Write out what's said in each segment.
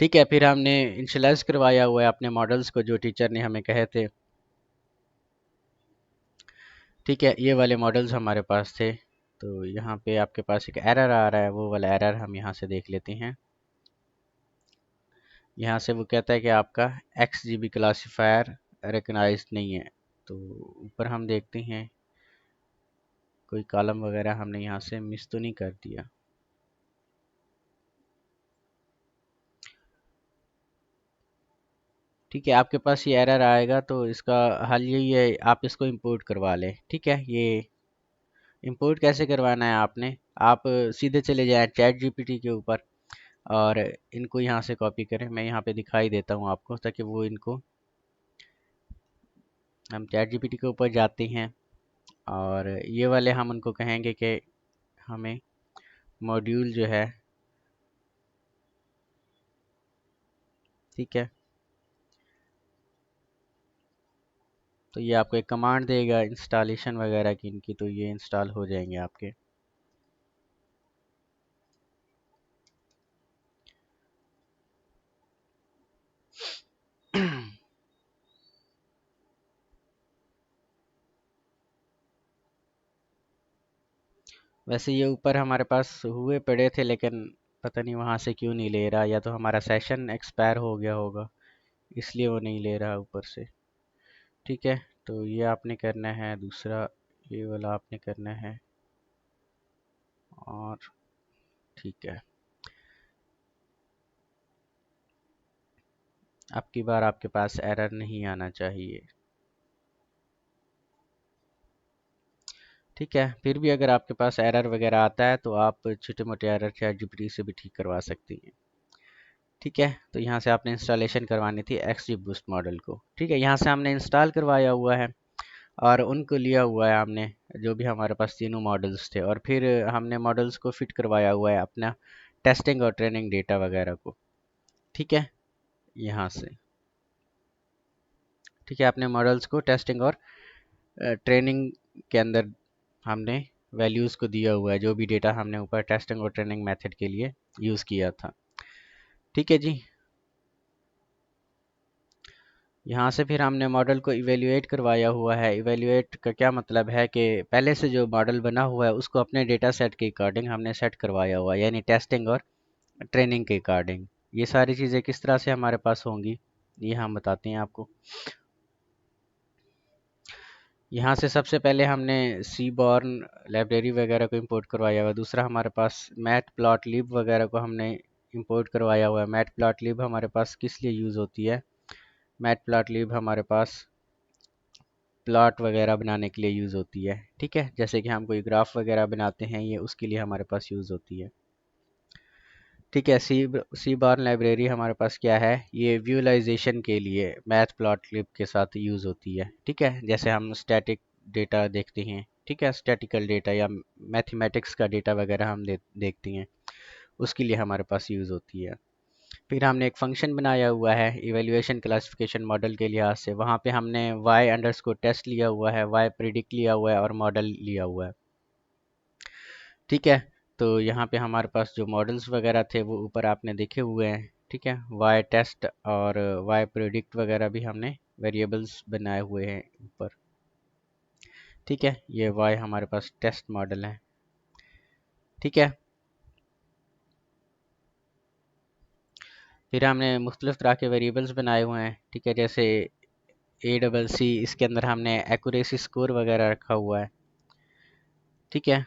ठीक है, फिर हमने इंशलाइज करवाया हुआ है अपने मॉडल्स को जो टीचर ने हमें कहे थे। ठीक है, ये वाले मॉडल्स हमारे पास थे। तो यहाँ पे आपके पास एक एरर आ रहा है, वो वाला एरर हम यहाँ से देख लेते हैं। यहाँ से वो कहता है कि आपका XGB क्लासीफायर रिकग्नाइज नहीं है। तो ऊपर हम देखते हैं कोई कॉलम वगैरह हमने यहाँ से मिस तो नहीं कर दिया। ठीक है, आपके पास ये एरर आएगा तो इसका हल यही है, आप इसको इंपोर्ट करवा लें। ठीक है, ये इंपोर्ट कैसे करवाना है आपने, आप सीधे चले जाएं चैट जीपीटी के ऊपर और इनको यहाँ से कॉपी करें। मैं यहाँ पे दिखाई देता हूँ आपको ताकि वो इनको, हम चैट जीपीटी के ऊपर जाते हैं और ये वाले हम उनको कहेंगे कि हमें मॉड्यूल जो है, ठीक है, तो ये आपको एक कमांड देगा इंस्टॉलेशन वगैरह की इनकी, तो ये इंस्टॉल हो जाएंगे आपके। वैसे ये ऊपर हमारे पास हुए पड़े थे लेकिन पता नहीं वहाँ से क्यों नहीं ले रहा, या तो हमारा सेशन एक्सपायर हो गया होगा इसलिए वो नहीं ले रहा ऊपर से। ठीक है, तो ये आपने करना है, दूसरा ये वाला आपने करना है, और ठीक है, अब की बार आपके पास एरर नहीं आना चाहिए। ठीक है, फिर भी अगर आपके पास एरर वगैरह आता है तो आप छोटे मोटे एरर चैट जीपीटी से भी ठीक करवा सकती हैं। ठीक है, तो यहाँ से आपने इंस्टॉलेशन करवानी थी XG बूस्ट मॉडल को। ठीक है, यहाँ से हमने इंस्टॉल करवाया हुआ है और उनको लिया हुआ है हमने, जो भी हमारे पास तीनों मॉडल्स थे, और फिर हमने मॉडल्स को फिट करवाया हुआ है अपना टेस्टिंग और ट्रेनिंग डेटा वगैरह को। ठीक है, यहाँ से, ठीक है, अपने मॉडल्स को टेस्टिंग और ट्रेनिंग के अंदर हमने वैल्यूज़ को दिया हुआ है, जो भी डेटा हमने ऊपर टेस्टिंग और ट्रेनिंग मेथड के लिए यूज़ किया था। ठीक है जी, यहाँ से फिर हमने मॉडल को इवेल्युएट करवाया हुआ है। इवेल्युएट का क्या मतलब है कि पहले से जो मॉडल बना हुआ है उसको अपने डेटा सेट के अकॉर्डिंग हमने सेट करवाया हुआ है, यानी टेस्टिंग और ट्रेनिंग के अकॉर्डिंग। ये सारी चीज़ें किस तरह से हमारे पास होंगी ये हम बताते हैं आपको। यहाँ से सबसे पहले हमने सी बॉर्न लाइब्रेरी वगैरह को इंपोर्ट करवाया हुआ है। दूसरा हमारे पास मैट प्लॉट लिब वगैरह को हमने इंपोर्ट करवाया हुआ है। मैट प्लॉट लिब हमारे पास किस लिए यूज़ होती है, मैट प्लॉट लिब हमारे पास प्लॉट वगैरह बनाने के लिए यूज़ होती है। ठीक है, जैसे कि हम कोई ग्राफ वगैरह बनाते हैं, ये उसके लिए हमारे पास यूज़ होती है। ठीक है, सी बार लाइब्रेरी हमारे पास क्या है, ये विजुअलाइजेशन के लिए मैथ प्लॉट लिब के साथ यूज़ होती है। ठीक है, जैसे हम स्टैटिक डेटा देखते हैं, ठीक है, स्टैटिकल डेटा या मैथमेटिक्स का डेटा वगैरह हम देखते हैं, उसके लिए हमारे पास यूज़ होती है। फिर हमने एक फंक्शन बनाया हुआ है इवेल्युएशन क्लासिफिकेशन मॉडल के लिहाज से, वहाँ पे हमने y अंडरस्कोर टेस्ट लिया हुआ है, y प्रिडिक्ट लिया हुआ है और मॉडल लिया हुआ है। ठीक है, तो यहाँ पे हमारे पास जो मॉडल्स वगैरह थे वो ऊपर आपने देखे हुए हैं। ठीक है, y टेस्ट और y प्रिडिक्ट वगैरह भी हमने वेरिएबल्स बनाए हुए हैं ऊपर। ठीक है, ये y हमारे पास टेस्ट मॉडल है। ठीक है, फिर हमने मुख्तलिफ तरह के वेरिएबल्स बनाए हुए हैं। ठीक है, जैसे ACC, इसके अंदर हमने एक्यूरेसी स्कोर वगैरह रखा हुआ है। ठीक है,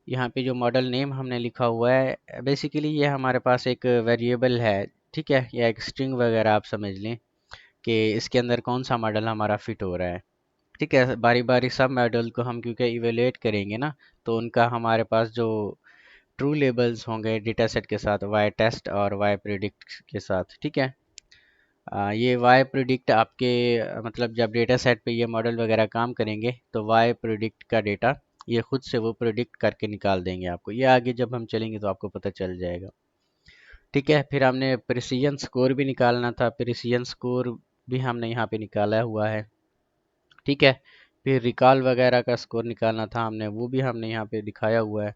यहाँ पे जो मॉडल नेम हमने लिखा हुआ है, बेसिकली ये हमारे पास एक वेरिएबल है। ठीक है, या एक स्ट्रिंग वगैरह आप समझ लें कि इसके अंदर कौन सा मॉडल हमारा फिट हो रहा है। ठीक है, बारी बारी सब मॉडल को हम क्योंकि इवेलुएट करेंगे ना, तो उनका हमारे पास जो ट्रू लेबल्स होंगे डेटा सेट के साथ, वाई टेस्ट और वाई प्रिडिक्ट के साथ। ठीक है, ये वाई प्रिडिक्ट आपके मतलब जब डेटा सेट पे ये मॉडल वगैरह काम करेंगे तो वाई प्रिडिक्ट का डेटा ये खुद से वो प्रिडिक्ट करके निकाल देंगे आपको, ये आगे जब हम चलेंगे तो आपको पता चल जाएगा। ठीक है, फिर हमने प्रिसीजन स्कोर भी निकालना था, प्रिसीजन स्कोर भी हमने यहाँ पे निकाला हुआ है। ठीक है, फिर रिकॉल वगैरह का स्कोर निकालना था हमने, वो भी हमने यहाँ पे दिखाया हुआ है।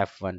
F1،